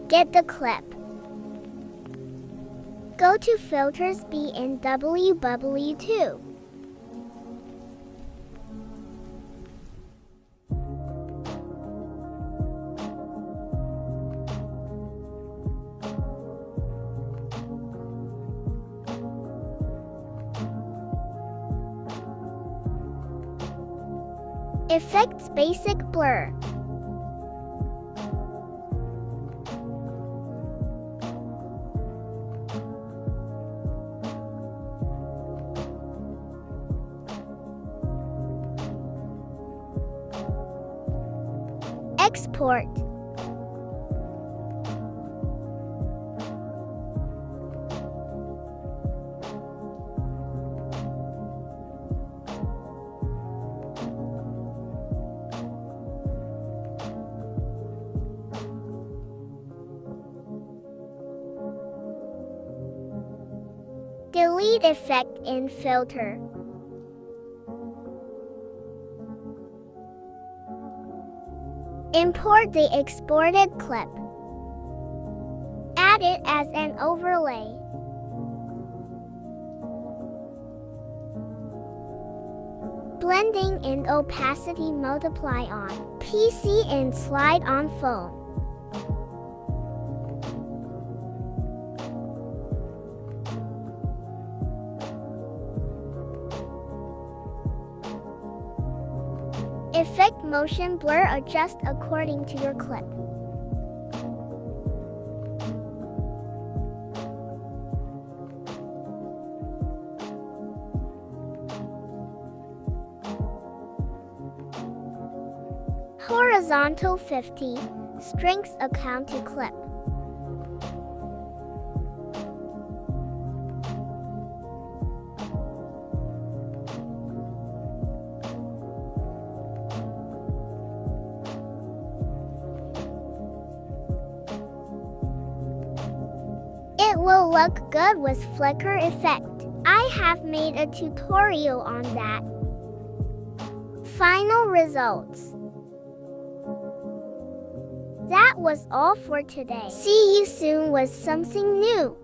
Get the clip. Go to Filters B in WW2. Effects Basic Blur. Export. Delete effect in filter. Import the exported clip. Add it as an overlay. Blending and opacity multiply on PC and slide on phone. Effect motion blur adjust according to your clip. Horizontal 50, strengths account to clip. It will look good with flicker effect. I have made a tutorial on that. Final results. That was all for today. See you soon with something new.